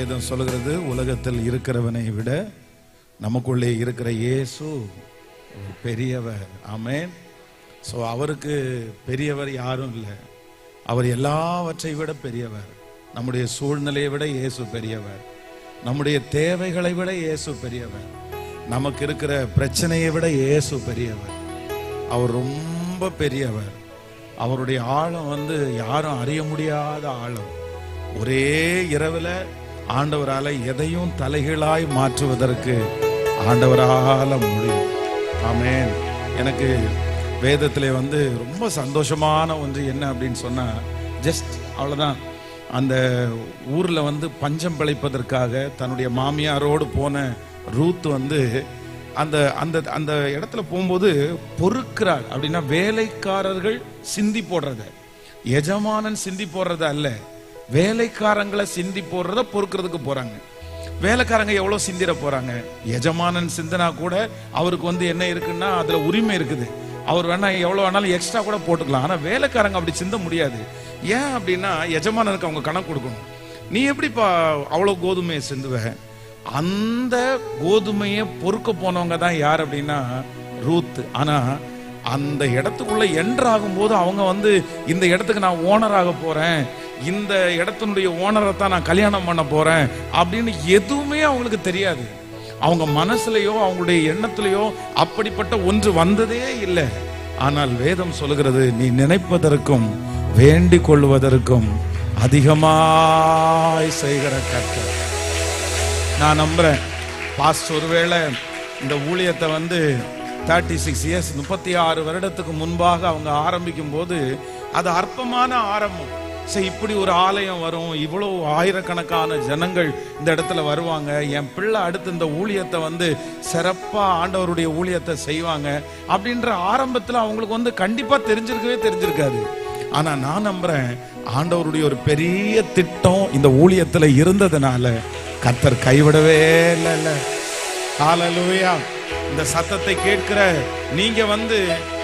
வேதம் சொல்கிறது, உலகத்தில் இருக்கிறவனை விட நமக்குள்ளே இருக்கிற இயேசு பெரியவர். ஆமென். ஸோ அவருக்கு பெரியவர் யாரும் இல்லை. அவர் எல்லாவற்றை விட பெரியவர். நம்முடைய சூழ்நிலையை விட இயேசு பெரியவர். நம்முடைய தேவைகளை விட இயேசு பெரியவர். நமக்கு இருக்கிற பிரச்சனையை விட இயேசு பெரியவர். அவர் ரொம்ப பெரியவர். அவருடைய ஆழம் யாரும் அறிய முடியாத ஆழம். ஒரே இரவில் ஆண்டவரால் எதையும் தலைகீழாய் மாற்றுவதற்கு ஆண்டவரால் முடியும். ஆமென். எனக்கு வேதத்திலே ரொம்ப சந்தோஷமான ஒன்று என்ன அப்படின்னு சொன்னா, ஜஸ்ட் அவ்வளோதான். அந்த ஊரில் பஞ்சம் பிழைப்பதற்காக தன்னுடைய மாமியாரோடு போன ரூத் அந்த அந்த அந்த இடத்துல போகும்போது பொறுக்கிறார். அப்படின்னா வேலைக்காரர்கள் சிந்தி போடுறத, எஜமானன் சிந்தி போடுறத அல்ல, வேலைக்காரங்களை சிந்தி போடுறத பொறுக்கிறதுக்கு போறாங்க. வேலைக்காரங்க எவ்வளவு சிந்திர போறாங்க? எஜமானன் சிந்தனா கூட அவருக்கு என்ன இருக்குன்னா அதுல உரிமை இருக்குது. அவர் வேணா எவ்வளவு வேணாலும் எக்ஸ்ட்ரா கூட போட்டுக்கலாம். ஆனா வேலைக்காரங்க அப்படி சிந்த முடியாது. ஏன் அப்படின்னா எஜமானனுக்கு அவங்க கணக்கு கொடுக்கணும். நீ எப்படிப்பா அவ்வளவு கோதுமையை சிந்துவ? அந்த கோதுமையை பொறுக்க போனவங்க தான் யார் அப்படின்னா ரூத். ஆனா அந்த இடத்துக்குள்ள என்ட்ராகும் போது அவங்க இந்த இடத்துக்கு நான் ஓனராக போறேன், இந்த இடத்தினுடைய ஓனரை தான் நான் கல்யாணம் பண்ண போறேன் அப்படின்னு எதுவுமே அவங்களுக்கு தெரியாது. அவங்க மனசுலயோ அவங்களுடைய எண்ணத்திலேயோ அப்படிப்பட்ட ஒன்று வந்ததே இல்லை. ஆனால் வேதம் சொல்லுகிறது, நீ நினைப்பதற்கும் வேண்டிக் கொள்வதற்கும் அதிகமாய் செய்கிற கர்த்தர். நான் நம்புறேன் பாஸ்டர் ஒருவேளை இந்த ஊழியத்தை 36 இயர்ஸ் 36 வருடத்துக்கு முன்பாக அவங்க ஆரம்பிக்கும் போது அது அற்பமான ஆரம்பம். சரி, இப்படி ஒரு ஆலயம் வரும், இவ்வளவு ஆயிரக்கணக்கான ஜனங்கள் இந்த இடத்துல வருவாங்க, என் பிள்ளை அடுத்து இந்த ஊழியத்தை சிறப்பா ஆண்டவருடைய ஊழியத்தை செய்வாங்க அப்படின்ற ஆரம்பத்துல அவங்களுக்கு கண்டிப்பா தெரிஞ்சிருக்காது. ஆனா நான் நம்புறேன் ஆண்டவருடைய ஒரு பெரிய திட்டம் இந்த ஊழியத்துல இருந்ததுனால கர்த்தர் கைவிடவே இல்லை. ஹல்லேலூயா. இந்த சத்தத்தை கேட்கிற நீங்க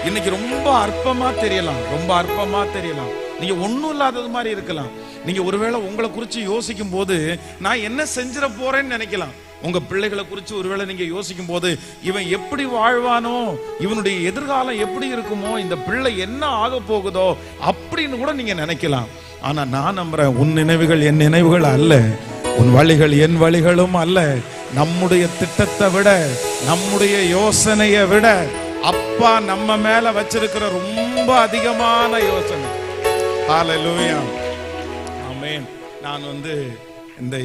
இன்னைக்கு ரொம்ப அற்பமா தெரியலாம், ரொம்ப அற்பமா தெரியலாம். நீங்க ஒண்ணும் இல்லாதது மாதிரி இருக்கலாம். நீங்க ஒருவேளை உங்களை குறிச்சு யோசிக்கும் போது நான் என்ன செஞ்சிட போறேன்னு நினைக்கலாம். உங்க பிள்ளைகளை குறிச்சு ஒருவேளை நீங்க யோசிக்கும் போது இவன் எப்படி வாழ்வானோ, இவனுடைய எதிர்காலம் எப்படி இருக்குமோ, இந்த பிள்ளை என்ன ஆக போகுதோ அப்படின்னு கூட நீங்க நினைக்கலாம். ஆனா நான் நம்புறேன், உன் நினைவுகள் என் நினைவுகள் அல்ல, உன் வழிகள் என் வழிகளும் அல்ல. நம்முடைய திட்டத்தை விட, நம்முடைய யோசனையை விட அப்பா நம்ம மேல வச்சிருக்கிற ரொம்ப அதிகமான யோசனை. ஹல்லேலூயா. ஆமென். நான்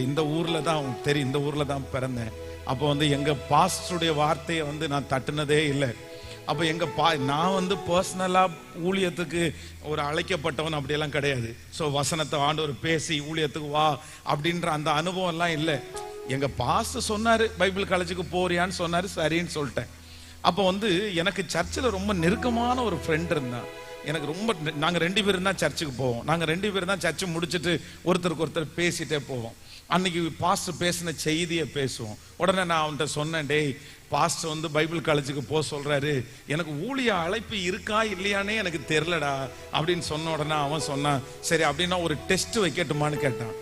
இந்த ஊர்ல தான் தெரியும், இந்த ஊர்ல தான் பிறந்தேன். அப்போ எங்க பாஸ்டருடைய வார்த்தையை நான் தட்டுனதே இல்லை. அப்போ நான் பர்சனலா ஊழியத்துக்கு ஒரு அழைக்கப்பட்டவன் அப்படியெல்லாம் கிடையாது. ஸோ வசனத்தை ஆண்டவர் பேசி ஊழியத்துக்கு வா அப்படின்ற அந்த அனுபவம் எல்லாம் இல்லை. எங்க பாஸ்டர் சொன்னாரு, பைபிள் காலேஜுக்கு போறியான்னு சொன்னாரு, சரின்னு சொல்லிட்டேன். அப்போ எனக்கு சர்ச்சில் ரொம்ப நெருக்கமான ஒரு ஃப்ரெண்ட் இருந்தான். எனக்கு ரொம்ப, நாங்க 2 பேரும் தான் சர்ச்சுக்கு போவோம். நாங்க 2 பேரும் தான் சர்ச்சு முடிச்சுட்டு ஒருத்தருக்கு ஒருத்தர் பேசிட்டே போவோம். அன்னைக்கு பாஸ்டர் பேசின செய்தியை பேசுவோம். உடனே நான் அவன்கிட்ட சொன்னேன், டேய் பாஸ்டர் பைபிள் காலேஜுக்கு போக சொல்றாரு, எனக்கு ஊழிய அழைப்பு இருக்கா இல்லையானே எனக்கு தெரியலடா அப்படின்னு சொன்ன உடனே அவன் சொன்னான், சரி அப்படின்னா ஒரு டெஸ்ட் வைக்கட்டுமான்னு கேட்டான்.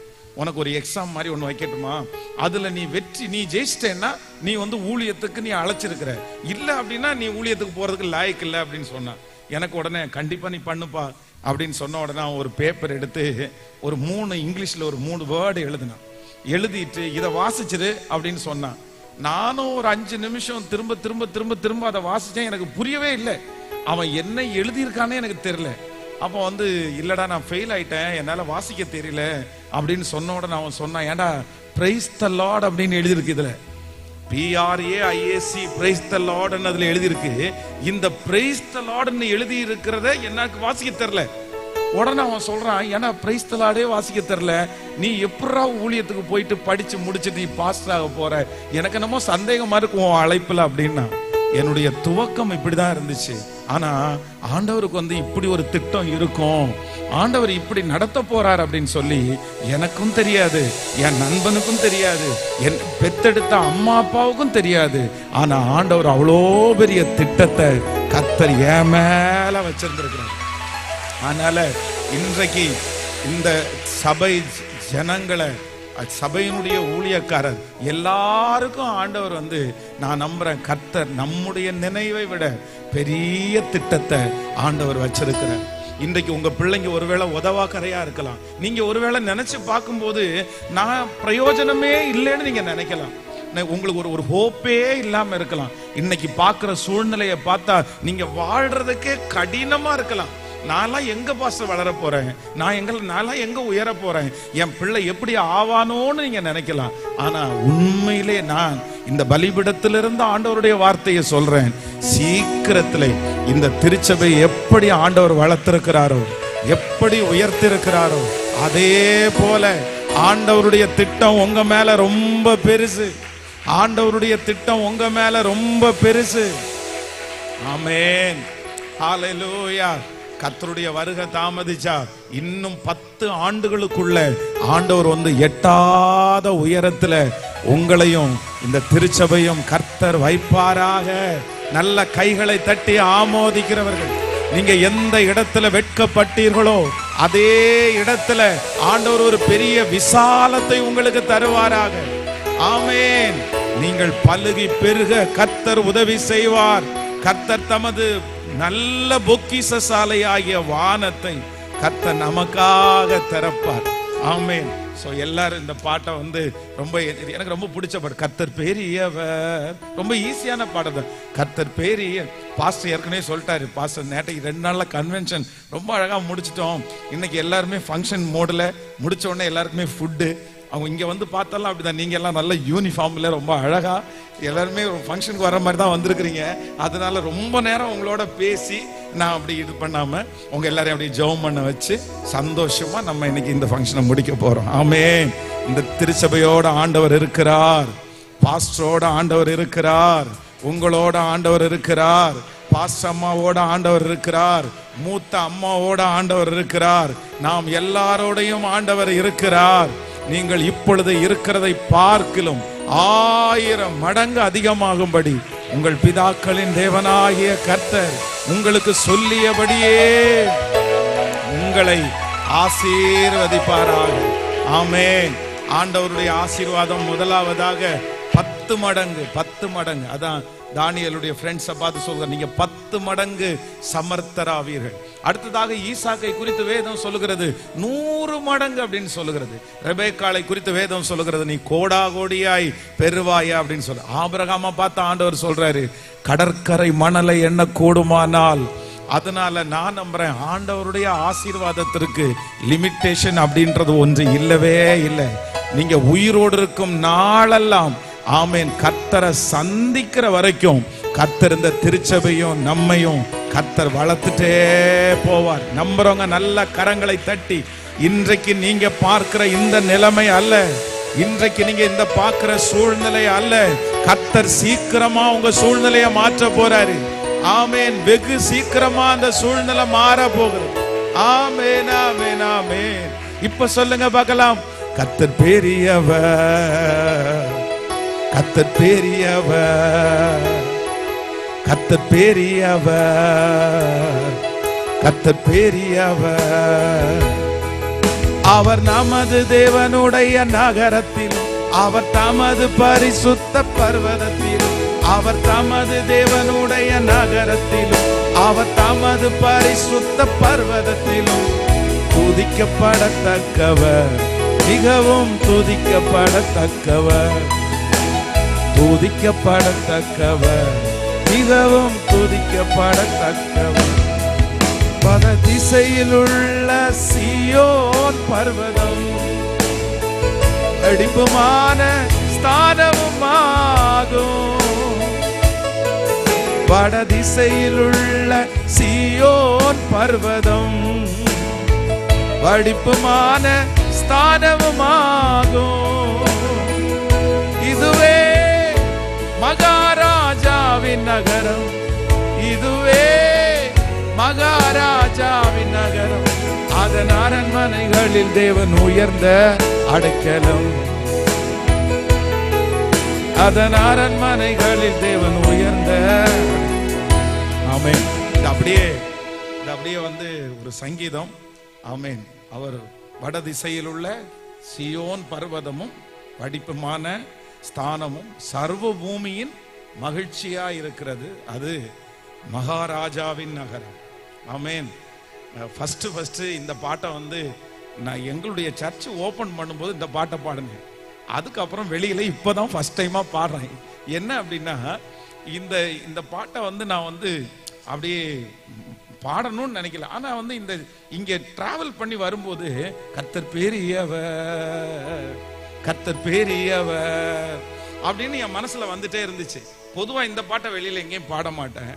உனக்கு ஒரு எக்ஸாம் மாதிரி ஒன்று வைக்கட்டுமா, அதுல நீ ஜெயிச்சிட்டேன்னா நீ ஊழியத்துக்கு நீ அழைச்சிருக்கிற, இல்லை அப்படின்னா நீ ஊழியத்துக்கு போறதுக்கு லாய்க்கு இல்லை அப்படின்னு சொன்னான். எனக்கு உடனே கண்டிப்பா நீ பண்ணுப்பா அப்படின்னு சொன்ன உடனே ஒரு பேப்பர் எடுத்து ஒரு 3 இங்கிலீஷ்ல ஒரு 3 வேர்டு எழுதினான். எழுதிட்டு இதை வாசிச்சிரு அப்படின்னு சொன்னான். நானும் ஒரு 5 நிமிஷம் திரும்ப திரும்ப திரும்ப திரும்ப அதை வாசிச்சேன். எனக்கு புரியவே இல்லை, அவன் என்ன எழுதியிருக்கானே எனக்கு தெரியல. அப்போ இல்லடா நான் ஃபெயில் ஆயிட்டேன், என்னால வாசிக்க தெரியல அப்படின்னு சொன்ன உடனே அவன் சொன்னான், ஏண்டா பிரைஸ் தி லார்ட் அப்படின்னு எழுதியிருக்கு, இதுல PRAISE பிரைஸ் தி லார்ட் அதுல எழுதியிருக்கு. இந்த பிரைஸ் தி லார்ட் எழுதி இருக்கிறத எனக்கு வாசிக்க தெரியல. உடனே அவன் சொல்றான், ஏன்னா பிரைஸ் தி லார்டே வாசிக்க தெரியல, நீ எப்படா ஊழியத்துக்கு போயிட்டு படிச்சு முடிச்சுட்டு நீ பாஸ்டர் ஆக போற, எனக்கு என்னமோ சந்தேகமா இருக்கும் அழைப்புல அப்படின்னா. என்னுடைய துவக்கம் இப்படிதான் இருந்துச்சு. ஆனா ஆண்டவருக்கு இப்படி ஒரு திட்டம் இருக்கும், ஆண்டவர் இப்படி நடத்த போறார் அப்படின்னு சொல்லி எனக்கும் தெரியாது, என் நண்பனுக்கும் தெரியாது, என் பெத்தெடுத்த அம்மா அப்பாவுக்கும் தெரியாது. ஆனா ஆண்டவர் அவ்வளோ பெரிய திட்டத்தை கர்த்தர் என் மேல வச்சிருந்திருக்கிறார். அதனால இன்றைக்கு இந்த சபை ஜனங்களை சபையினுடைய ஊழியக்காரர் எல்லாருக்கும் ஆண்டவர் வந்து, நான் நம்புறேன், கர்த்தர் நம்முடைய நினைவை விட பெரிய திட்டத்தை ஆண்டவர் வச்சிருக்கிறார். இன்றைக்கு உங்க பிள்ளைங்க ஒருவேளை உதவாக்கரையா இருக்கலாம். நீங்க ஒருவேளை நினைச்சு பார்க்கும்போது நான் பிரயோஜனமே இல்லைன்னு நீங்க நினைக்கலாம். உங்களுக்கு ஒரு ஹோப்பே இல்லாம இருக்கலாம். இன்னைக்கு பார்க்கிற சூழ்நிலையை பார்த்தா நீங்க வாழ்றதுக்கே கடினமா இருக்கலாம். நான்லாம் எங்க பாஸ்டர் வளர போறேன், நான்லாம் எங்க உயர போறேன், என் பிள்ளை எப்படி ஆவானோன்னு நீங்க நினைக்கலாம். ஆனா உண்மையிலே நான் இந்த பலிபீடத்திலிருந்து ஆண்டவருடைய வார்த்தையை சொல்றேன். சீக்கிரத்திலே இந்த திருச்சபை எப்படி ஆண்டவர் வளர்த்திருக்கிறாரோ, எப்படி உயர்த்திருக்கிறாரோ, அதே போல ஆண்டவருடைய திட்டம் உங்க மேல ரொம்ப பெருசு. ஆண்டவருடைய திட்டம் உங்க மேல ரொம்ப பெருசு. ஆமென், ஹல்லேலூயா. கர்த்தருடைய வருகை தாமதிச்சா இன்னும் 10 ஆண்டுகளுக்குள்ள ஆண்டவர் வந்து எட்டாத உயரத்துல உங்களையும் இந்த திருச்சபையும் கர்த்தர் வைப்பாராக. நல்ல கைகளை தட்டி ஆமோதிக்கிறவர்கள், நீங்க எந்த இடத்துல வெட்கப்பட்டீர்களோ அதே இடத்துல ஆண்டவர் ஒரு பெரிய விசாலத்தை உங்களுக்கு தருவாராக. ஆமென். நீங்கள் பலுகி பெருக கர்த்தர் உதவி செய்வார். கர்த்தர் தமது நல்ல பொக்கிஷ சாலை ஆகிய வானத்தை கர்த்தர் நமக்காக திறப்பார். ஆமென். சோ எல்லாரும் இந்த பாட்டை வந்து எனக்கு ரொம்ப பிடிச்ச பாட்டு. கர்த்தர் பெரியவர். ரொம்ப ஈஸியான பாட்டு தான். கர்த்தர் பெரிய. பாஸ்டர் ஏற்கனவே சொல்லிட்டாரு. பாஸ்டர் நேற்றைக்கு 2 நாள்ல கன்வென்ஷன் ரொம்ப அழகா முடிச்சிட்டோம். இன்னைக்கு எல்லாருமே ஃபங்க்ஷன் மோட்ல முடிச்ச உடனே எல்லாருக்குமே ஃபுட்டு. அவங்க இங்க வந்து பார்த்தாலும் அப்படிதான். நீங்க எல்லாம் நல்ல யூனிஃபார்ம்ல ரொம்ப அழகா எல்லாருமே ஒரு ஃபங்க்ஷனுக்கு வர மாதிரி தான் வந்திருக்கிறீங்க. அதனால ரொம்ப நேரம் உங்களோட பேசி நான் அப்படி இது பண்ணாம உங்க எல்லாரையும் அப்படி ஜெபம் பண்ண வச்சு சந்தோஷமா நம்ம இன்னைக்கு இந்த ஃபங்க்ஷனை முடிக்க போறோம். ஆமென். இந்த திருச்சபையோட ஆண்டவர் இருக்கிறார். பாஸ்டரோட ஆண்டவர் இருக்கிறார். உங்களோட ஆண்டவர் இருக்கிறார். பாஸ்டர் அம்மாவோட ஆண்டவர் இருக்கிறார். மூத்த அம்மாவோட ஆண்டவர் இருக்கிறார். நாம் எல்லாரோடையும் ஆண்டவர் இருக்கிறார். நீங்கள் இப்பொழுது இருக்கிறதை பார்க்கிலும் 1000 மடங்கு அதிகமாகும்படி உங்கள் பிதாக்களின் தேவனாகிய கர்த்தர் உங்களுக்கு சொல்லியபடியே உங்களை ஆசீர்வதிப்பாராக. ஆமென். ஆண்டவருடைய ஆசீர்வாதம் முதலாவதாக 10 மடங்கு. 10 மடங்கு. அதான் தானியேலுடைய ஃப்ரெண்ட்ஸை பார்த்து சொல்கிறார், நீங்க 10 மடங்கு சமர்த்தராவீர்கள். அடுத்ததாக ஈசாக்கை குறித்து வேதம் சொல்லுகிறது 100 மடங்கு அப்படின்னு சொல்லுகிறது. ரெபேக்காளை குறித்து வேதம் சொல்லுகிறது நீ கோடா கோடியாய் பெறுவாயா அப்படின்னு சொல்ல. ஆபிரகாமை பார்த்து ஆண்டவர் சொல்றாரு, கடற்கரை மணலை எண்ண கூடுமானால். அதனால நான் நம்புறேன் ஆண்டவருடைய ஆசீர்வாதத்திற்கு லிமிட்டேஷன் அப்படின்றது ஒன்று இல்லவே இல்லை. நீங்க உயிரோடு இருக்கும் நாளெல்லாம் ஆமென் கர்த்தரை சந்திக்கிற வரைக்கும் கர்த்தர் இந்த திருச்சபையும் நம்மையும் கர்த்தர் வளர்த்துட்டே போவார். நம்புறவங்க நல்ல கரங்களை தட்டி, இன்றைக்கு நீங்க பார்க்கிற இந்த நிலைமை அல்ல, இன்றைக்கு நீங்க இந்த பார்க்கிற சூழ்நிலை அல்ல, கர்த்தர் சீக்கிரமா உங்க சூழ்நிலையை மாற்ற போறாரு. ஆமென். வெகு சீக்கிரமா அந்த சூழ்நிலை மாற போகுது. ஆமென், ஆமென், ஆமென். இப்ப சொல்லுங்க பார்க்கலாம், கர்த்தர் பெரியவர், கர்த்தர் பெரியவர், கர்த்தர் பெரியவர், கர்த்தர் பெரியவர். அவர் நமது தேவனுடைய நகரத்தில், அவர் தமது பரிசுத்த பர்வதத்தில், அவர் தமது தேவனுடைய நகரத்திலும், அவர் தமது பரிசுத்த பர்வதத்திலும் துதிக்கப்படத்தக்கவர், மிகவும் துதிக்கப்படத்தக்கவர், துதிக்கப்படத்தக்கவர், மிகவும் துதிக்கப்படத்தக்கவர். பல திசையில் உள்ள சீயோன் பர்வதம் வெடிப்புமான ஸ்தானமுமாகும். வட திசையில் உள்ள சீயோன் பர்வதம் வெடிப்புமான ஸ்தானமுமாகும். இதுவே மகாராஜாவின் நகரம், இதுவே மகாராஜாவின் நகரம். அதன் அரண்மனைகளில் தேவன் உயர்ந்த அடைக்கலம், அதன் அரண்மனைகளில் தேவன் உயர்ந்த. ஆமென். இது அப்படியே வந்து ஒரு சங்கீதம். ஆமென். அவர் வட திசையில் உள்ள சியோன் பர்வதமும் படிப்புமான ஸ்தானமும் சர்வ பூமியின் மகிழ்ச்சியா இருக்கிறது, அது மகாராஜாவின் நகரம். ஆமேன். ஃபர்ஸ்ட் இந்த பாட்டை வந்து நான் எங்களுடைய சர்ச் ஓபன் பண்ணும்போது இந்த பாட்டை பாடினேன். அதுக்கப்புறம் வெளியில இப்பதான் ஃபர்ஸ்ட் டைமா பாடுறேன். என்ன அப்படின்னா, இந்த பாட்டை வந்து நான் வந்து அப்படியே பாடணும்னு நினைக்கல. ஆனா வந்து இங்க டிராவல் பண்ணி வரும்போது கர்த்தர் பெரியவர், கர்த்தர் பெரியவர் அப்படின்னு என் மனசுல வந்துட்டே இருந்துச்சு. பொதுவா இந்த பாட்டை வெளியில எங்கேயும் பாட மாட்டேன்.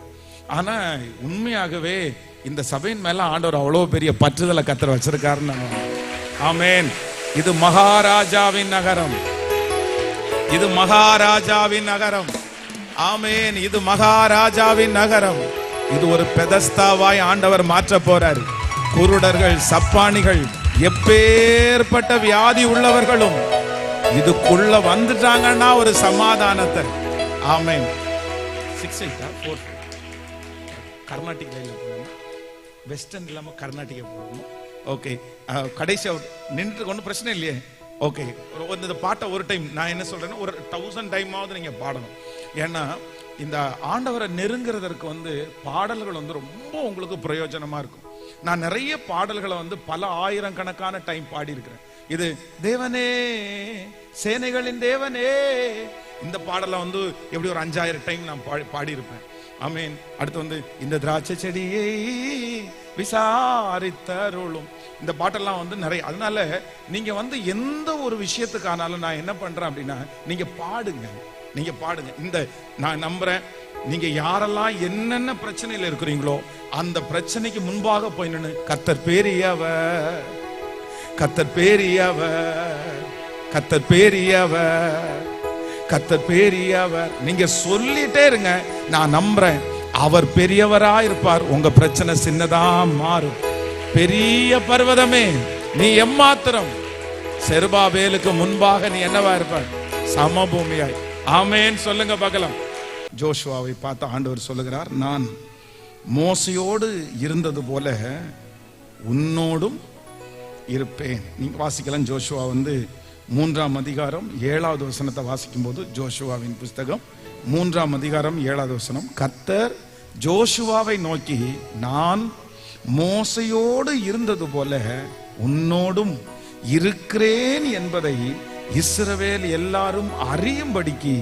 ஆனா உண்மையாகவே இந்த சபையின் மேல ஆண்டவர் அவ்வளவு பெரிய பற்றுதலை கர்த்தர் வச்சிருக்காருன்னு. ஆமேன். இது மகாராஜாவின் நகரம், இது மகாராஜாவின் நகரம். ஆமேன். இது மகாராஜாவின் நகரம். இது ஒரு பெதஸ்தாவாய் ஆண்டவர் மாற்ற போறார். குருடர்கள், சப்பானிகள், எப்பேற்பட்ட வியாதி உள்ளவர்களும் இதுக்குள்ள வந்துட்டாங்கன்னா ஒரு சமாதானத்தை. ஆமேன். 6-8 கர்நாடிக் லைன்ல போகணும், வெஸ்டர்ன் இல்லாம கர்நாடிகா போகணும். ஓகே, கடைசி நின்று கொண்டு பிரச்சனை இல்லையே. ஓகே, இந்த பாட்டை ஒரு டைம் நான் என்ன சொல்றேன்னா ஒரு 1000 டைமாவது நீங்க பாடணும். ஏன்னா இந்த ஆண்டவரை நெருங்குறதற்கு வந்து பாடல்கள் வந்து ரொம்ப உங்களுக்கு பிரயோஜனமா இருக்கும். நான் நிறைய பாடல்களை வந்து பல ஆயிரக்கணக்கான டைம் பாடி இருக்கிறேன். இது தேவனே சேனைகளின் தேவனே, இந்த பாடலை வந்து எப்படி ஒரு 5000 டைம் நான் பாடி இருப்பேன். ஆமேன். அடுத்து வந்து இந்த திராட்சை செடியை விசாரித்தருளும், இந்த பாட்டெல்லாம் வந்து நிறைய. அதனால நீங்க வந்து எந்த ஒரு விஷயத்துக்கானாலும் நான் என்ன பண்றேன் அப்படின்னா, நீங்க பாடுங்க, நீங்க பாடுங்க. நான் நம்புறேன் நீங்க யாரெல்லாம் என்னென்ன பிரச்சனையில இருக்கிறீங்களோ அந்த பிரச்சனைக்கு முன்பாக போய் நின்னு கர்த்தர் பெரியவர், கர்த்தர் பெரியவர், கர்த்தர் பெரியவர், கர்த்தர் பெரியவர் நீங்க சொல்லிட்டே இருங்க. நான் நம்புறேன் அவர் பெரியவரா இருப்பார். உங்க பிரச்சனை சின்னதா மாறும். பெரிய பர்வதமே நீ எம்மாத்திரம், செருபாபேலுக்கு முன்பாக நீ என்னவா இருப்பார்? சமபூமியாய். ஆமேன். சொல்லுங்க பார்க்கலாம். ஜோஷுவாவை பார்த்து ஆண்டவர் சொல்லுகிறார், நான் மோசையோடு இருந்தது போல உன்னோடும் இருப்பேன். நீங்க வாசிக்கலாம். ஜோஷுவா வந்து 3ஆம் அதிகாரம் 7வது வசனத்தை வாசிக்கும் போது, ஜோஷுவாவின் புஸ்தகம் 3ஆம் அதிகாரம் 7வது வசனம், கர்த்தர் ஜோஷுவாவை நோக்கி, நான் மோசையோடு இருந்தது போல உன்னோடும் இருக்கிறேன் என்பதை இஸ்ரவேல் எல்லாரும் அறியும்படிக்கு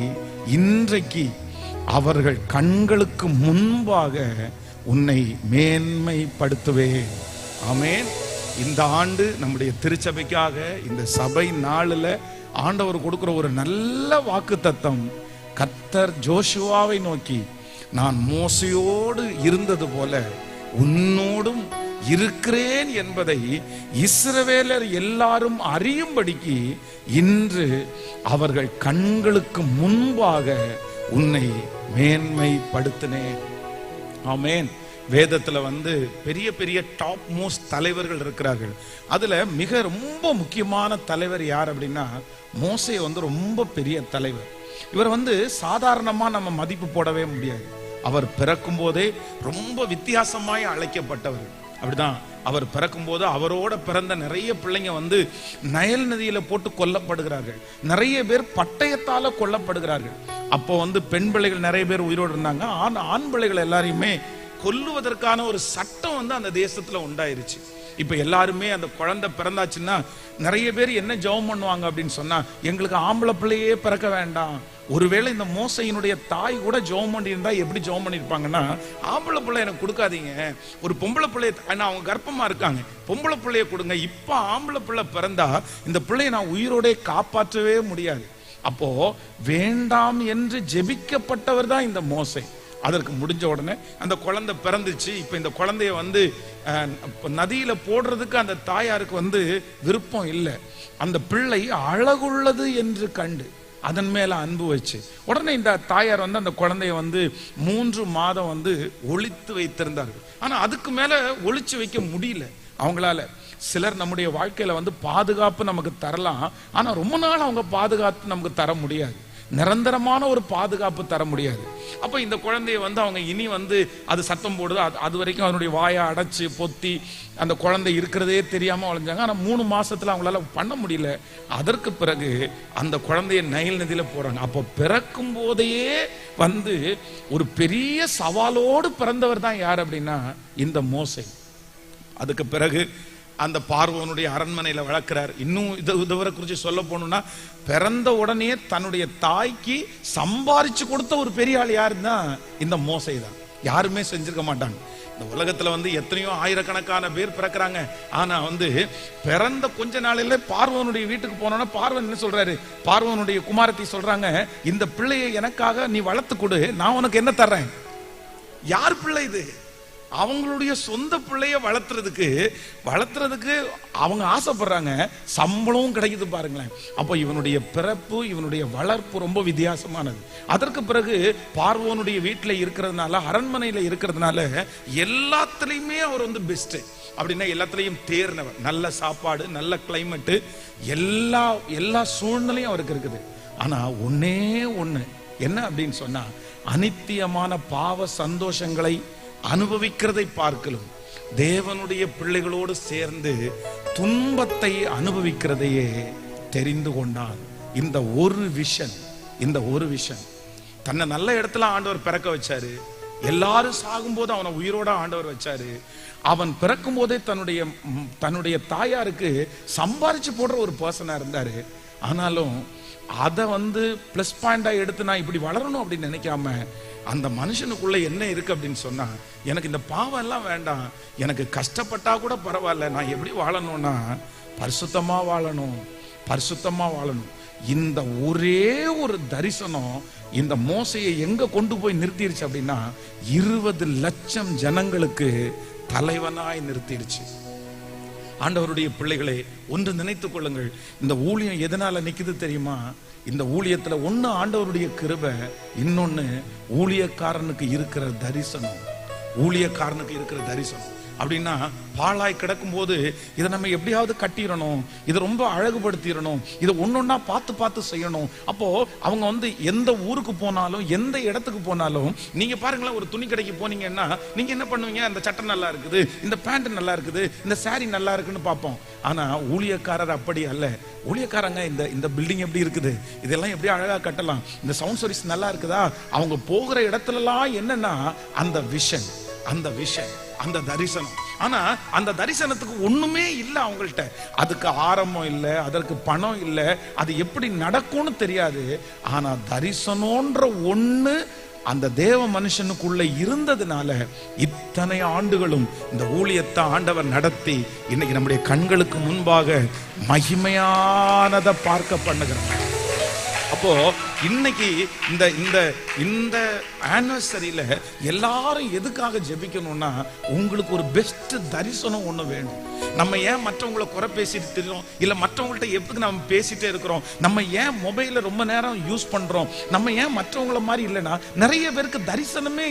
இன்றைக்கு அவர்கள் கண்களுக்கு முன்பாக உன்னை மேன்மைப்படுத்துவேன். ஆமேன். இந்த ஆண்டு நம்முடைய திருச்சபைக்காக இந்த சபை நாளில் ஆண்டவர் கொடுக்கிற ஒரு நல்ல வாக்குத்தத்தம், கர்த்தர் ஜோஷுவாவை நோக்கி, நான் மோசையோடு இருந்தது போல உன்னோடும் இருக்கிறேன் என்பதை இஸ்ரவேலர் எல்லாரும் அறியும்படிக்கு இன்று அவர்கள் கண்களுக்கு முன்பாக உன்னை மேன்மைப்படுத்தினேன். ஆமேன். வேதத்துல வந்து பெரிய பெரிய டாப் மோஸ்ட் தலைவர்கள் இருக்கிறார்கள். அதுல மிக ரொம்ப முக்கியமான தலைவர் யார் அப்படின்னா, மோசே வந்து ரொம்ப பெரிய தலைவர். இவர் வந்து சாதாரணமா நம்ம மதிப்பு போடவே முடியாது. அவர் பிறக்கும் போதே ரொம்ப வித்தியாசமாய் அழைக்கப்பட்டவர். அப்படிதான். அவர் பிறக்கும் போது அவரோட பிறந்த நிறைய பிள்ளைங்க வந்து நைல் நதியில போட்டு கொல்லப்படுகிறார்கள். நிறைய பேர் பட்டயத்தால கொல்லப்படுகிறார்கள். அப்போ வந்து பெண் பிள்ளைகள் நிறைய பேர் உயிரோடு இருந்தாங்க. ஆண் பிள்ளைகள் எல்லாரையுமே கொல்லுவதற்கான ஒரு சட்டம் வந்து அந்த தேசத்துல உண்டாயிருச்சு. இப்ப எல்லாருமே அந்த குழந்தை பிறந்தாச்சுன்னா நிறைய பேர் என்ன ஜெபம் பண்ணுவாங்க அப்படின்னு சொன்னா, எங்களுக்கு ஆம்பளை பிள்ளையே பிறக்க வேண்டாம். ஒருவேளை இந்த மோசையினுடைய தாய் கூட ஜெபம் பண்ணி இருந்தா எப்படி ஜெபம் பண்ணிருப்பாங்கன்னா, ஆம்பளை பிள்ளை எனக்கு கொடுக்காதீங்க, ஒரு பொம்பளை பிள்ளைய, அவங்க கர்ப்பமா இருக்காங்க, பொம்பளை பிள்ளைய கொடுங்க. இப்ப ஆம்பளை பிள்ளை பிறந்தா இந்த பிள்ளைய நான் உயிரோட காப்பாற்றவே முடியாது. அப்போ வேண்டாம் என்று ஜெபிக்கப்பட்டவர் தான் இந்த மோசை. அதற்கு முடிஞ்ச உடனே அந்த குழந்தை பிறந்துச்சு. இப்ப இந்த குழந்தைய வந்து நதியில போடுறதுக்கு அந்த தாயாருக்கு வந்து விருப்பம் இல்லை. அந்த பிள்ளை அழகுள்ளது என்று கண்டு அதன் மேல அன்பு வச்சு உடனே இந்த தாயார் வந்து அந்த குழந்தைய வந்து 3 மாதம் வந்து ஒளித்து வைத்திருந்தார்கள். ஆனா அதுக்கு மேல ஒளிச்சு வைக்க முடியல அவங்களால. சிலர் நம்முடைய வாழ்க்கையில வந்து பாதுகாப்பு நமக்கு தரலாம், ஆனா ரொம்ப நாள் அவங்க பாதுகாப்பு நமக்கு தர முடியாது. நிரந்தரமான ஒரு பாதுகாப்பு தர முடியாது. அப்ப இந்த குழந்தைய வந்து அவங்க இனி வந்து அது சத்தம் போடுது, அது வரைக்கும் அதனுடைய வாயை அடைச்சு பொத்தி அந்த குழந்தை இருக்கிறதே தெரியாம வளைஞ்சாங்க. ஆனா 3 மாசத்துல அவங்களால பண்ண முடியல. அதற்கு பிறகு அந்த குழந்தைய நைல் நதியில போறாங்க. அப்போ பிறக்கும் போதையே வந்து ஒரு பெரிய சவாலோடு பிறந்தவர் தான் யார் அப்படின்னா இந்த மோசே. அதுக்கு பிறகு அந்த பார்வோனுடைய அரண்மனையில வளர்க்கிறார். இன்னும் இதுவரை குறித்து சொல்ல போனோம்னா, பிறந்த உடனே தன்னுடைய தாய்க்கு சம்பாரிச்சு கொடுத்த ஒரு பெரிய ஆள் யாருன்னா இந்த மோசே தான். யாருமே செஞ்சிருக்க மாட்டாங்க. இந்த உலகத்துல வந்து எத்தனையோ ஆயிரக்கணக்கான பேர் பிறக்கிறாங்க. ஆனா வந்து பிறந்த கொஞ்ச நாளில பார்வோனுடைய வீட்டுக்கு போனோம்னா பார்வன் என்ன சொல்றாரு, பார்வோனுடைய குமாரத்தை சொல்றாங்க, இந்த பிள்ளையை எனக்காக நீ வளர்த்து கொடு, நான் உனக்கு என்ன தர்றேன். யார் பிள்ளை இது? அவங்களுடைய சொந்த பிள்ளைய வளர்த்துறதுக்கு அவங்க ஆசைப்படுறாங்க, சம்பளமும் கிடைக்குது பாருங்களேன். அப்போ இவனுடைய பிறப்பு, இவனுடைய வளர்ப்பு ரொம்ப வித்தியாசமானது. அதற்கு பிறகு பார்வோனுடைய வீட்டில் இருக்கிறதுனால, அரண்மனையில இருக்கிறதுனால எல்லாத்துலயுமே அவர் வந்து பெஸ்ட். அப்படின்னா எல்லாத்துலயும் தேர்னவர். நல்ல சாப்பாடு, நல்ல கிளைமேட், எல்லா சூழ்நிலையும் அவருக்கு இருக்குது. ஆனா ஒன்னே ஒண்ணு என்ன அப்படின்னு சொன்னா, அனித்தியமான பாவ சந்தோஷங்களை அனுபவிக்கிறதை பார்க்கலும் தேவனுடைய பிள்ளைகளோடு சேர்ந்து துன்பத்தை அனுபவிக்கிறதையே தெரிந்து கொண்டான். இந்த ஒரு விஷன் தன்னை நல்ல இடத்துல ஆண்டவர் பிறக்க வச்சாரு. எல்லாரும் சாகும்போது அவனை உயிரோட ஆண்டவர் வச்சாரு. அவன் பிறக்கும் போதே தன்னுடைய தாயாருக்கு சம்பாரிச்சு போடுற ஒரு பர்சனா இருந்தாரு. ஆனாலும் அதை வந்து பிளஸ் பாயிண்டா எடுத்து நான் இப்படி வளரணும் அப்படின்னு நினைக்காம, அந்த மனுஷனுக்குள்ள என்ன இருக்கு அப்படின்னு சொன்னா, எனக்கு இந்த பாவம் எல்லாம் வேண்டாம், எனக்கு கஷ்டப்பட்டா கூட பரவாயில்ல, நான் எப்படி வாழணும்னா பரிசுத்தமா வாழணும். இந்த ஒரே ஒரு தரிசனம் இந்த மோசையை எங்க கொண்டு போய் நிறுத்திடுச்சு அப்படின்னா, 20 லட்சம் ஜனங்களுக்கு தலைவனாய் நிறுத்திடுச்சு. ஆண்டவருடைய பிள்ளைகளே, ஒன்று நினைத்துக் கொள்ளுங்கள், இந்த ஊழியம் எதனால நிக்குது தெரியுமா? இந்த ஊழியத்துல ஒண்ணு ஆண்டவருடைய கிருபை, இன்னொன்னு ஊழியக்காரனுக்கு இருக்கிற தரிசனம். அப்படின்னா பாழாய் கிடக்கும் போது இதை நம்ம எப்படியாவது கட்டிடணும், இதை ரொம்ப அழகுபடுத்திடணும், இதை ஒன்னொன்னா பார்த்து செய்யணும். அப்போ அவங்க வந்து எந்த ஊருக்கு போனாலும், எந்த இடத்துக்கு போனாலும், நீங்க பாருங்களேன், ஒரு துணி கடைக்கு போனீங்கன்னா நீங்க என்ன பண்ணுவீங்க, இந்த சட்டை நல்லா இருக்குது, இந்த பேண்ட் நல்லா இருக்குது, இந்த சாரி நல்லா இருக்குன்னு பார்ப்போம். ஆனா ஊழியக்காரர் அப்படி அல்ல. ஊழியக்காரங்க இந்த பில்டிங் எப்படி இருக்குது, இதெல்லாம் எப்படி அழகா கட்டலாம், இந்த சவுண்ட் சர்வீஸ் நல்லா இருக்குதா, அவங்க போகிற இடத்துலலாம் என்னன்னா அந்த விஷன், அந்த தரிசனம். ஆனா அந்த தரிசனத்துக்கு ஒண்ணுமே இல்ல அவங்கள்ட்ட. அதுக்கு ஆரம்பம் இல்ல, அதற்கு பணம் இல்ல, அது எப்படி நடக்கும்னு தெரியாது. ஆனா தரிசனம்ன்ற ஒண்ணு அந்த தேவ மனுஷனுக்குள்ள இருந்ததுனால இத்தனை ஆண்டுகளும் இந்த ஊழியத்தை ஆண்டவர் நடத்தி இன்னைக்கு நம்முடைய கண்களுக்கு முன்பாக மகிமையானதை பார்க்க பண்ணுகிறார். அப்போ இன்னைக்கு இந்த ஆனிவர்சரியில எல்லாரும் எதுக்காக ஜெபிக்கணும்னா, உங்களுக்கு ஒரு பெஸ்ட் தரிசனம் ஒண்ணு வேணும். நம்ம ஏன் மற்றவங்களை குறை பேசிட்டு இருக்கோம், இல்ல மற்றவங்கள்ட்ட எப்படி நம்ம பேசிட்டே இருக்கிறோம், நம்ம ஏன் மொபைல ரொம்ப நேரம் யூஸ் பண்றோம், நம்ம ஏன் மற்றவங்கள மாதிரி இல்லைன்னா, நிறைய பேருக்கு தரிசனமே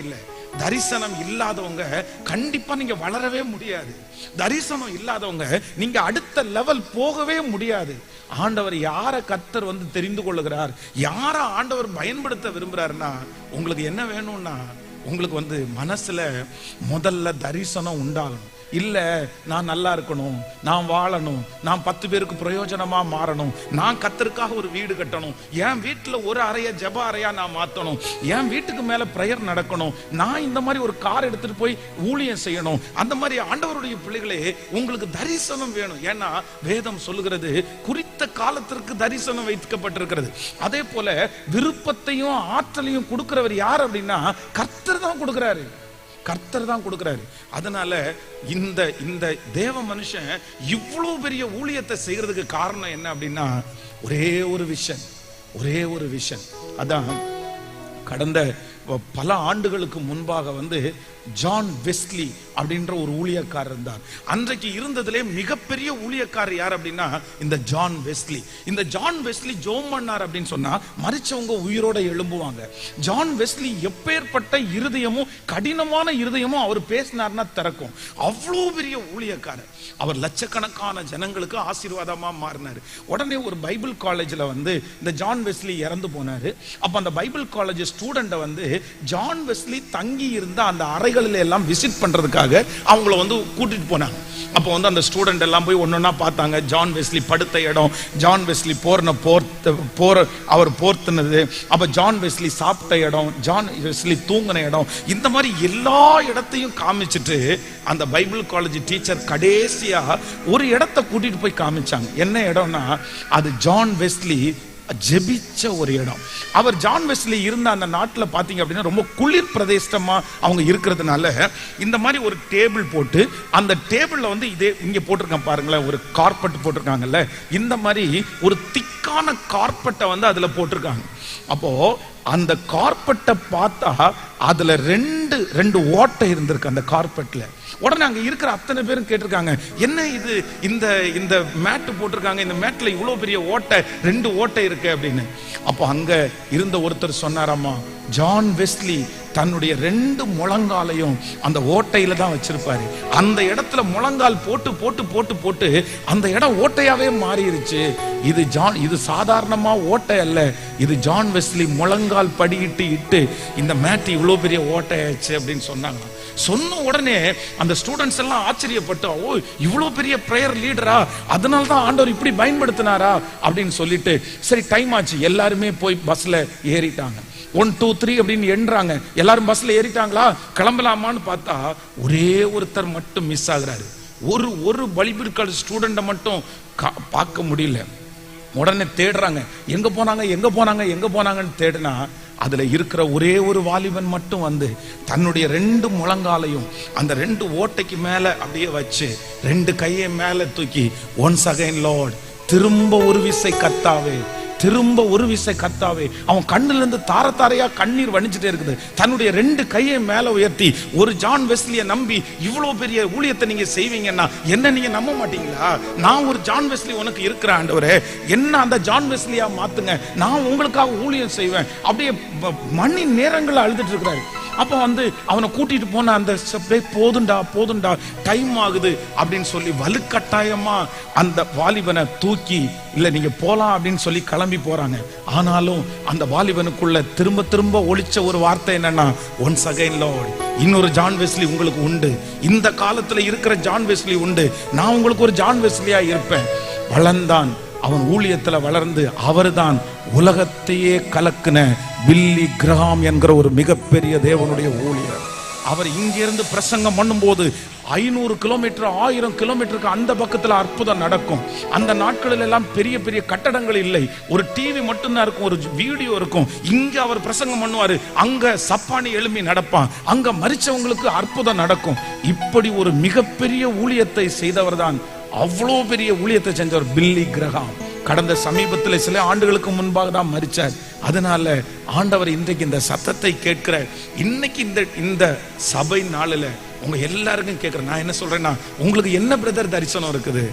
இல்லை. தரிசனம் இல்லாதவங்க கண்டிப்பா நீங்க வளரவே முடியாது. தரிசனம் இல்லாதவங்க நீங்க அடுத்த லெவல் போகவே முடியாது. ஆண்டவர் யார கர்த்தர் வந்து தெரிந்து கொள்ளுகிறார், யார ஆண்டவர் பயன்படுத்த விரும்புறாருன்னா, உங்களுக்கு என்ன வேணும்னா, உங்களுக்கு வந்து மனசுல முதல்ல தரிசனம் உண்டாகணும். இல்ல நான் நல்லா இருக்கணும், நான் வாழணும், நான் 10 பேருக்கு பிரயோஜனமா மாறணும், நான் கர்த்தருக்காக ஒரு வீடு கட்டணும், என் வீட்டுல ஒரு அறைய ஜெப அறையா நான் மாத்தணும், என் வீட்டுக்கு மேல பிரேயர் நடக்கணும், நான் இந்த மாதிரி ஒரு கார் எடுத்துட்டு போய் ஊழியம் செய்யணும். அந்த மாதிரி ஆண்டவருடைய பிள்ளைகளே, உங்களுக்கு தரிசனம் வேணும். ஏன்னா வேதம் சொல்லுகிறது, குறித்த காலத்திற்கு தரிசனம் வைக்கப்பட்டிருக்கிறது. அதே போல விருப்பத்தையும் ஆற்றலையும் கொடுக்கிறவர் யார் அப்படின்னா, கர்த்தர் தான் கொடுக்கிறாரு. அதனால இந்த தேவ மனுஷன் இவ்வளவு பெரிய ஊழியத்தை செய்யறதுக்கு காரணம் என்ன அப்படின்னா, ஒரே ஒரு விஷன். அதான் கடந்த பல ஆண்டுகளுக்கு முன்பாக வந்து ஜான் வெஸ்லி அப்படின்ற ஒரு ஊழியக்காரர் இருந்தார். அன்றைக்கு இருந்ததிலே மிகப்பெரிய ஊழியக்காரர் யார் அப்படின்னா இந்த ஜான் வெஸ்லி. இந்த ஜான் வெஸ்லி ஜோம் பண்ணார் அப்படின்னு சொன்னா மரிச்சவங்க உயிரோட எழும்புவாங்க. ஜான் வெஸ்லி எப்பேற்பட்ட இருதயமும் கடினமான இருதயமும் அவர் பேசினார்னா திறக்கும். அவ்வளோ பெரிய ஊழியக்காரர். அவர் லட்சக்கணக்கான ஜனங்களுக்கு ஆசீர்வாதமா மாறினார். உடனே ஒரு பைபிள் காலேஜ்ல வந்து இந்த ஜான் வெஸ்லி இறந்து போனாரு. அப்ப அந்த பைபிள் காலேஜ் ஸ்டூடெண்ட வந்து ஜான் வெஸ்லி தங்கி இருந்த அந்த அறைகளில் எல்லாம் விசிட் பண்றதுக்காக அவங்கள வந்து கூட்டிட்டு போனாங்க. அப்போ வந்து அந்த ஸ்டூடெண்ட் எல்லாம் போய் ஒன்னொன்னா பார்த்தாங்க. ஜான் வெஸ்லி படுத்த இடம், ஜான் வெஸ்லி அவர் போர்த்தினது, அப்ப ஜான் வெஸ்லி சாப்பிட்ட இடம், ஜான் வெஸ்லி தூங்கின இடம், இந்த மாதிரி எல்லா இடத்தையும் காமிச்சிட்டு அந்த பைபிள் காலேஜ் டீச்சர் கடைசியா ஒரு இடத்தை கூட்டிட்டு போய் காமிச்சாங்க. என்ன இடம்னா அது ஜான் வெஸ்லி ஜெபிச்ச ஒரு இடம். அவர் ஜான் வெஸ்லி இருந்த அந்த நாட்டில் பார்த்தீங்க அப்படின்னா ரொம்ப குளிர் பிரதேசமா அவங்க இருக்கிறதுனால இந்த மாதிரி ஒரு டேபிள் போட்டு அந்த டேபிள்ல வந்து இதே இங்க போட்டிருக்காங்க பாருங்களேன், ஒரு கார்பெட் போட்டிருக்காங்கல்ல, இந்த மாதிரி ஒரு திக்கான கார்பெட்டை வந்து அதுல போட்டிருக்காங்க. அப்போ அந்த கார்பெட்டை பார்த்தா அதுல ரெண்டு ஓட்டை இருந்திருக்கு அந்த கார்பெட்ல. உடனே அங்க இருக்கிற அத்தனை பேரும் கேட்டிருக்காங்க, என்ன இது, இந்த மேட்டு போட்டிருக்காங்க, இந்த மேட்ல இவ்வளவு பெரிய ஓட்டை, 2 ஓட்டை இருக்கு அப்படின்னு. அப்போ அங்க இருந்த ஒருத்தர் சொன்னாராமா, ஜான் வெஸ்லி தன்னுடைய 2 முழங்காலையும் அந்த ஓட்டையில தான் வச்சிருப்பாரு. அந்த இடத்துல முழங்கால் போட்டு போட்டு போட்டு போட்டு அந்த இடம் ஓட்டையாவே மாறிடுச்சு. இது சாதாரணமா ஓட்டை அல்ல, இது ஜான் வெஸ்லி முழங்கால் படியிட்டு இட்டு இந்த மேட் இவ்வளவு பெரிய ஓட்டையாச்சு அப்படின்னு சொன்னாங்க. சொன்ன உடனே அந்த ஸ்டூடெண்ட்ஸ் எல்லாம் ஆச்சரியப்பட்டு, ஓ இவ்வளவு பெரிய பிரேயர் லீடரா, அதனால தான் ஆண்டவர் இப்படி பயன்படுத்தினாரா அப்படின்னு சொல்லிட்டு சரி டைம் ஆச்சு, எல்லாருமே போய் பஸ்ல ஏறிட்டாங்க. 1 2 3 அப்படின்னு எண்றாங்க. எல்லாரும் பஸ்ல ஏறிட்டாங்களா, கிளம்பலாமான்னு பார்த்தா ஒரே ஒருத்தர் மட்டும் மிஸ் ஆகுறாரு. ஒரு பைபிள் காலேஜ் ஸ்டூடெண்ட மட்டும் பார்க்க முடியல. உடனே தேடுறாங்க, எங்க போனாங்கன்னு தேடினா அதுல இருக்கிற ஒரே ஒரு வாலிபன் மட்டும் வந்து தன்னுடைய 2 முழங்காலையும் அந்த 2 ஓட்டைக்கு மேல அப்படியே வச்சு 2 கையை மேல தூக்கி, ஒன்ஸ் அகைன் லார்ட், திரும்ப ஒரு விசை கர்த்தாவே, திரும்ப ஒரு விசை கர்த்தாவே. அவன் கண்ணுல இருந்து தாரையா கண்ணீர் வடிஞ்சிட்டே இருக்குது. தன்னுடைய 2 கையை மேல உயர்த்தி, ஒரு ஜான் வெஸ்லியை நம்பி இவ்வளவு பெரிய ஊழியத்தை நீங்க செய்வீங்கன்னா என்ன நீங்க நம்ப மாட்டீங்களா? நான் ஒரு ஜான் வெஸ்லி உனக்கு இருக்கிற ஆண்டவரே, என்ன அந்த ஜான் வெஸ்லியா மாத்துங்க, நான் உங்களுக்காக ஊழியம் செய்வேன். அப்படியே மணி நேரங்கள் அழுதுட்டு இருக்கிறாரு. அப்ப வந்து அவனை கூட்டிட்டு போன அந்த போதுண்டா டைம் ஆகுது அப்படின்னு சொல்லி வலுக்கட்டாயமா அந்த வாலிபனை தூக்கி, இல்ல நீங்க போலாம் அப்படின்னு சொல்லி கிளம்பி போறாங்க. ஆனாலும் அந்த வாலிபனுக்குள்ள திரும்ப திரும்ப ஒலிச்ச ஒரு வார்த்தை என்னன்னா, ஒன்ஸ் அகைன் லார்ட், இன்னொரு ஜான் வெஸ்லி உங்களுக்கு உண்டு, இந்த காலத்துல இருக்கிற ஜான் வெஸ்லி உண்டு, நான் உங்களுக்கு ஒரு ஜான் வெஸ்லியா இருப்பேன். வளர்ந்தான். அவன் ஊழியத்துல வளர்ந்து அவர்தான் உலகத்தையே கலக்குன பில்லி கிரஹாம் என்கிற ஒரு மிகப்பெரிய தேவனுடைய ஊழியர். அவர் இங்கிருந்து பிரசங்கம் பண்ணும்போது 500 கிலோமீட்டர் 1000 கிலோமீட்டருக்கு அந்த பக்கத்துல அற்புதம் நடக்கும். அந்த நாட்களில் எல்லாம் பெரிய பெரிய கட்டடங்கள் இல்லை, ஒரு டிவி மட்டும்தான் இருக்கும், ஒரு வீடியோ இருக்கும். இங்க அவர் பிரசங்கம் பண்ணுவாரு, அங்க சப்பானி எழும்பி நடப்பான், அங்க மரிச்சவங்களுக்கு அற்புதம் நடக்கும். இப்படி ஒரு மிகப்பெரிய ஊழியத்தை செய்தவர் தான், அவ்வளோ பெரிய ஊழியத்தை செஞ்சவர் பில்லி கிரஹாம். கடந்த சமீபத்தில் சில ஆண்டுகளுக்கு முன்பாக தான் மரிச்சார். அதனால ஆண்டவர் இன்றைக்கு இந்த சத்தத்தை கேட்கிற இன்னைக்கு இந்த சபை நாளில் உங்க எல்லாருக்கும் கேட்கிறேன். நான் என்ன சொல்றேன்னா, உங்களுக்கு என்ன பிரதர் தரிசனம் இருக்குது,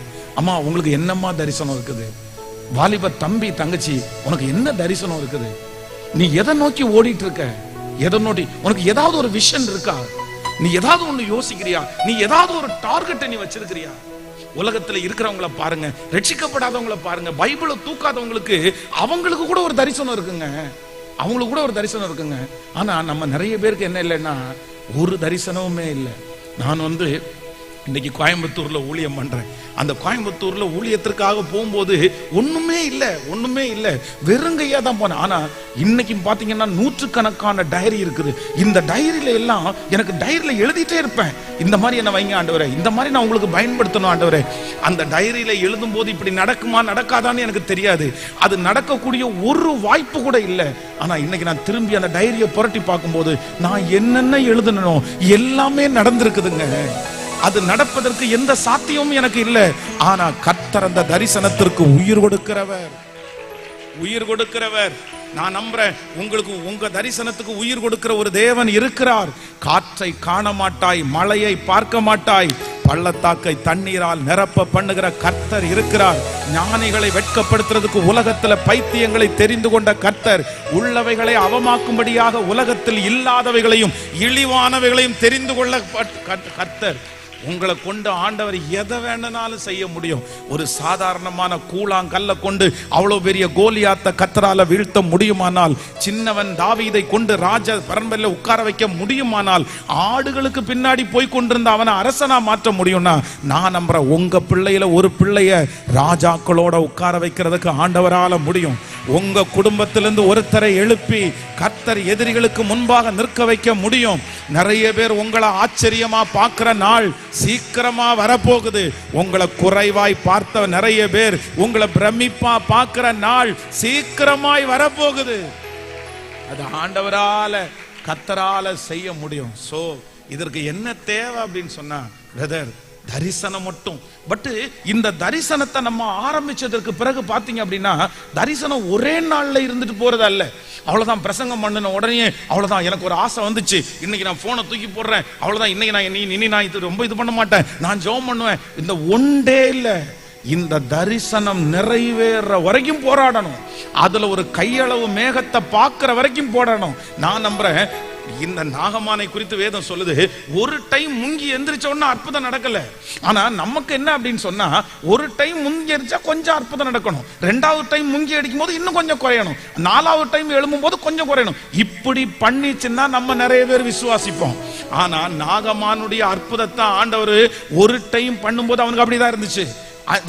அம்மா உங்களுக்கு என்னம்மா தரிசனம் இருக்குது, வாலிப தம்பி தங்கச்சி உனக்கு என்ன தரிசனம் இருக்குது, நீ எதை நோக்கி ஓடிட்டு இருக்க, எதை நோக்கி, உனக்கு ஏதாவது ஒரு விஷன் இருக்கா, நீ ஏதாவது ஒண்ணு யோசிக்கிறியா, நீ ஏதாவது ஒரு டார்கெட்டை நீ வச்சிருக்கிறியா? உலகத்துல இருக்கிறவங்களை பாருங்க, ரட்சிக்கப்படாதவங்களை பாருங்க, பைபிளை தூக்காதவங்களுக்கு அவங்களுக்கு கூட ஒரு தரிசனம் இருக்குங்க, ஆனா நம்ம நிறைய பேருக்கு என்ன இல்லைன்னா ஒரு தரிசனமுமே இல்லை. நான் வந்து இன்னைக்கு கோயம்புத்தூர்ல ஊழியம் பண்றேன். அந்த கோயம்புத்தூர்ல ஊழியத்திற்காக போகும்போது ஒண்ணுமே இல்லை, வெறுங்கையா தான் போனேன். ஆனா இன்னைக்கு பாத்தீங்கன்னா 100கணக்கான டைரி இருக்குது. இந்த டைரியில எல்லாம் எனக்கு டைரியில எழுதிட்டே இருப்பேன், இந்த மாதிரி என்ன வைங்க ஆண்டவரே, இந்த மாதிரி நான் உங்களுக்கு பயன்படுத்தணும் ஆண்டவரே. அந்த டைரியில எழுதும் போது இப்படி நடக்குமா நடக்காதான்னு எனக்கு தெரியாது, அது நடக்கக்கூடிய ஒரு வாய்ப்பு கூட இல்லை. ஆனா இன்னைக்கு நான் திரும்பி அந்த டைரியை புரட்டி பார்க்கும்போது நான் என்னென்ன எழுதணும் எல்லாமே நடந்திருக்குதுங்க. அது நடப்பதற்கு எந்த சாத்தியமும் எனக்கு இல்லை. ஆனா கர்த்தர் அந்த தரிசனத்திற்கு உயிர் கொடுக்கிறவர். நான் நம்புறேன் உங்களுக்கு உங்க தரிசனத்துக்கு உயிர் கொடுக்கிற ஒரு தேவன் இருக்கிறார். காற்றை காண மாட்டாய், மழையை பார்க்க மாட்டாய், பள்ளத்தாக்கை தண்ணீரால் நிரப்ப பண்ணுகிற கர்த்தர் இருக்கிறார். ஞானிகளை வெட்கப்படுத்துறதுக்கு உலகத்துல பைத்தியங்களை தெரிந்து கொண்ட கர்த்தர், உள்ளவைகளை அவமாக்கும்படியாக உலகத்தில் இல்லாதவைகளையும் இழிவானவைகளையும் தெரிந்து கொள்ள கர்த்தர். உங்களை கொண்டு ஆண்டவர் எதை வேணும்னாலும் செய்ய முடியும். ஒரு சாதாரணமான கூழாங்கல்ல கொண்டு அவ்வளவு பெரிய கோலியாத்த கர்த்தரால வீழ்த்த முடியுமானால், சின்னவன் தாவீதை கொண்டு ராஜ பரம்பரையில உட்கார வைக்க முடியுமானால், ஆடுகளுக்கு பின்னாடி போய் கொண்டிருந்த அவனை அரசனா மாற்ற முடியும்னா, நான் நம்புறேன் உங்க பிள்ளையில ஒரு பிள்ளைய ராஜாக்களோட உட்கார வைக்கிறதுக்கு ஆண்டவரால முடியும். உங்க குடும்பத்திலிருந்து ஒருத்தரை எழுப்பி கர்த்தர் எதிரிகளுக்கு முன்பாக நிற்க வைக்க முடியும். நிறைய பேர் உங்களை ஆச்சரியமா பார்க்கிற நாள் சீக்கிரமா வரப்போகுது. உங்களை குறைவாய் பார்த்த நிறைய பேர் உங்களை பிரமிப்பா பார்க்கிற நாள் சீக்கிரமாய் வரப்போகுது. அது ஆண்டவரால கர்த்தரால செய்ய முடியும். சோ இதற்கு என்ன தேவை அப்படின்னு சொன்னா, பிரதர், தரிசனம் மட்டும். பட் இந்த தரிசனத்தை நம்ம ஆரம்பிச்சதற்கு பிறகு பாத்தீங்க அப்படின்னா, தரிசனம் ஒரே நாள்ல இருந்துட்டு போறது அல்ல. அவ்வளவுதான் பிரசங்கம் பண்ணின உடனே அவ்வளவுதான் எனக்கு ஒரு ஆசை வந்துச்சு, இன்னைக்கு நான் போனை தூக்கி போடுறேன், அவ்வளவுதான் இன்னைக்கு நான் இது ரொம்ப இது பண்ண மாட்டேன், நான் ஜெபம் பண்ணுவேன். இந்த ஒன் டே இல்ல, இந்த தரிசனம் நிறைவேற வரைக்கும் போராடணும். அதுல ஒரு கையளவு மேகத்தை பார்க்கிற வரைக்கும் போராடணும். நான் நம்புறேன் இந்த நாகமானை குறித்து வேதம் சொல்லுது, ஒரு டைம் முங்கி எந்திரிச்ச உடனே அற்புதம் நடக்கல. ஆனா நமக்கு என்ன அப்படின்னு சொன்னா, ஒரு டைம் முங்கி எரிச்சா கொஞ்சம் அற்புதம் நடக்கணும், ரெண்டாவது டைம் முங்கி அடிக்கும் போது இன்னும் கொஞ்சம் குறையணும், நாலாவது டைம் எழும்பும் போது கொஞ்சம் குறையணும். இப்படி பண்ணிச்சுன்னா நம்ம நிறைய பேர் விசுவாசிப்போம். ஆனா நாகமானுடைய அற்புதத்தை ஆண்டவர் ஒரு டைம் பண்ணும்போது அவனுக்கு அப்படிதான் இருந்துச்சு.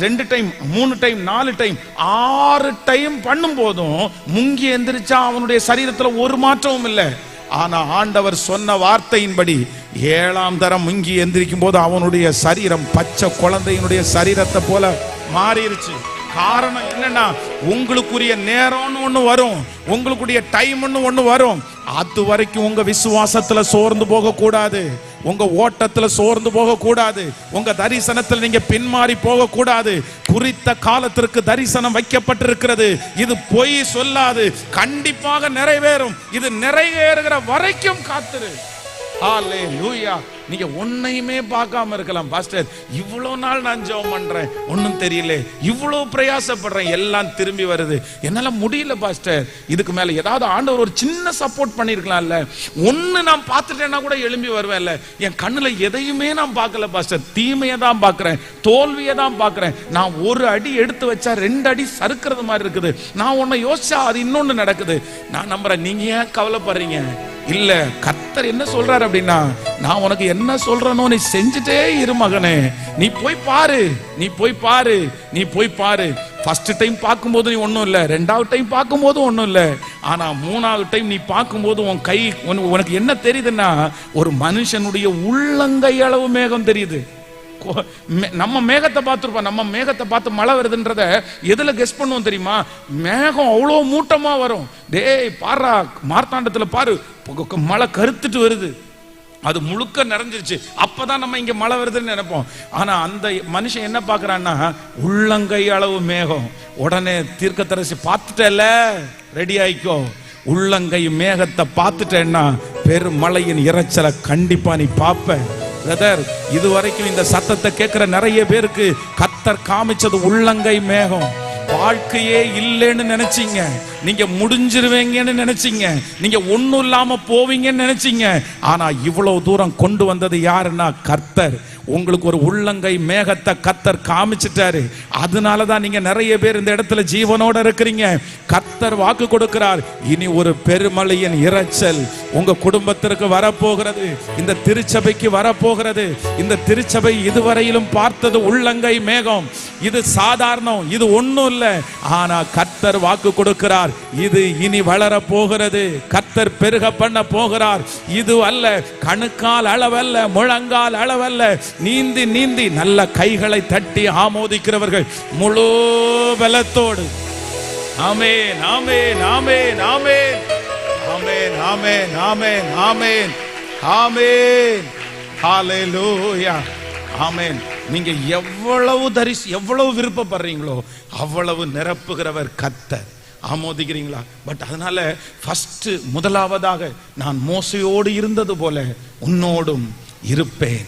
2 டைம் 3 டைம் 4 டைம் 6 டைம் பண்ணும் போதும் முங்கி எந்திரிச்சா அவனுடைய சரீரத்துல ஒரு மாற்றமும் இல்லை. ஆனா ஆண்டவர் சொன்ன வார்த்தையின்படி 7ஆம் தரம் முங்கி எந்திரிக்கும் போது அவனுடைய சரீரம் பச்சை குழந்தையினுடைய சரீரத்தை போல மாறிடுச்சு. காரணம் என்னன்னா, உங்களுக்குரிய நேரம்னு ஒண்ணு வரும், உங்களுக்குரிய டைம்னு ஒண்ணு வரும். அது வரைக்கும் உங்க விசுவாசத்துல சோர்ந்து போக கூடாது, உங்க ஓட்டத்துல சோர்ந்து போக கூடாது, உங்க தரிசனத்துல நீங்க பின்மாறி போக கூடாது. குறித்த காலத்திற்கு தரிசனம் வைக்கப்பட்டிருக்கிறது. இது பொய் சொல்லாது, கண்டிப்பாக நிறைவேறும். இது நிறைவேறுகிற வரைக்கும் காத்துரு. ஹல்லேலூயா. நீங்க ஒன்னையுமே பார்க்காம இருக்கலாம், பாஸ்டர் இவ்வளவு நாள் நான் ஜெபம் பண்றேன் ஒன்னும் தெரியல, இவ்வளவு பிரயாசப்படுறேன் எல்லாம் திரும்பி வருது, என்னால முடியல பாஸ்டர், இதுக்கு மேல ஏதாவது ஆண்டவர் ஒரு சின்ன சப்போர்ட் பண்ணிருக்கலாம்ல, ஒன்னு நான் பார்த்துட்டேன்னா கூட எழும்பி வருவேன்ல. என் கண்ணுல எதையுமே நான் பார்க்கல பாஸ்டர், தீமையை தான் பார்க்கிறேன், தோல்வியை தான் பார்க்கிறேன். நான் ஒரு அடி எடுத்து வச்சா 2 அடி சறுக்கிறது மாதிரி இருக்குது, நான் ஒன்ன யோசிச்சா அது இன்னொன்னு நடக்குது. நான் நம்புறேன். நீங்க ஏன் கவலைப்படுறீங்க? இல்ல, கர்த்தர் என்ன சொல்றாரு அப்படின்னா, நான் உனக்கு என்ன சொல்றனோ நீ செஞ்சுட்டே இரு மகனே, நீ போய் பாரு, நீ போய் பாரு, நீ போய் பாரு. ஃபர்ஸ்ட் டைம் பார்க்கும்போது நீ ஒன்றும் இல்லை, 2வது டைம் பார்க்கும்போது ஒன்றும் இல்லை, ஆனா 3வது டைம் நீ பார்க்கும்போது உன் கை உனக்கு என்ன தெரியுதுன்னா, ஒரு மனுஷனுடைய உள்ளங்கை அளவு மேகம் தெரியுது. நம்ம மேகத்தை பார்த்துருப்போம், நம்ம மேகத்தை பார்த்து மழை வருதுன்றத எதுல கெஸ் பண்ணுவோம் தெரியுமா? மேகம் அவ்வளோ மூட்டமா வரும். டேய் பாரா, மார்த்தாண்டத்துல பாரு, மழை கருத்துட்டு வருது, அது முழுக்க நிறைஞ்சிருச்சு, அப்பதான் நம்ம இங்க மழை வருதுன்னு நினைப்போம். ஆனா அந்த மனுஷன் என்ன பாக்குறான்னா, உள்ளங்கை அளவு மேகம். உடனே தீர்க்கதரிசி பார்த்துட்டல, ரெடி ஆயிக்கோ, உள்ளங்கை மேகத்தை பார்த்துட்டேன்னா பெருமழையின் இறைச்சலை கண்டிப்பா நீ பார்ப்ப. பிரதர், இதுவரைக்கும் இந்த சத்தத்தை கேட்கிற நிறைய பேருக்கு கர்த்தர் காமிச்சது உள்ளங்கை மேகம். வாழ்க்கையே இல்லைன்னு நினைச்சீங்க, நீங்க முடிஞ்சிருவீங்கன்னு நினைச்சீங்க, நீங்க ஒண்ணும் இல்லாம போவீங்கன்னு நினைச்சீங்க. ஆனா இவ்வளவு தூரம் கொண்டு வந்தது யாருன்னா கர்த்தர். உங்களுக்கு ஒரு உள்ளங்கை மேகத்தை கர்த்தர் காமிச்சிட்டாரு. அதனாலதான் நீங்க நிறைய பேர் இந்த இடத்துல ஜீவனோட இருக்கிறீங்க. கர்த்தர் வாக்கு கொடுக்கிறார், இனி ஒரு பெருமழையின் இரைச்சல் உங்க குடும்பத்திற்கு வரப்போகிறது, இந்த திருச்சபைக்கு வரப்போகிறது. இந்த திருச்சபை இதுவரையிலும் பார்த்தது உள்ளங்கை மேகம். இது சாதாரணம், இது ஒண்ணும் இல்லை. ஆனா கர்த்தர் வாக்கு கொடுக்கிறார், இது இனி வளர போகிறது, கர்த்தர் பெருக பண்ண போகிறார். இது அல்ல, கணுக்கால் அளவல்ல, முழங்கால் அளவல்ல, நீந்தி நீந்தி நல்ல கைகளை தட்டி ஆமோதிக்கிறவர்கள் முழு பலத்தோடு. ஆமென், ஆமென், ஆமென், ஆமென், ஆமென், ஆமென், ஆமென், ஆமென், ஆமென், ஹல்லேலூயா, ஆமென். நீங்க எவ்வளவு விருப்பப்படுறீங்களோ அவ்வளவு நிரப்புகிறவர் கர்த்தர். ஆமோதிக்கிறீங்களா? பட் அதனால ஃபர்ஸ்ட் முதலாவதாக நான் மோசையோடு இருந்தது போல உன்னோடும் இருப்பேன்.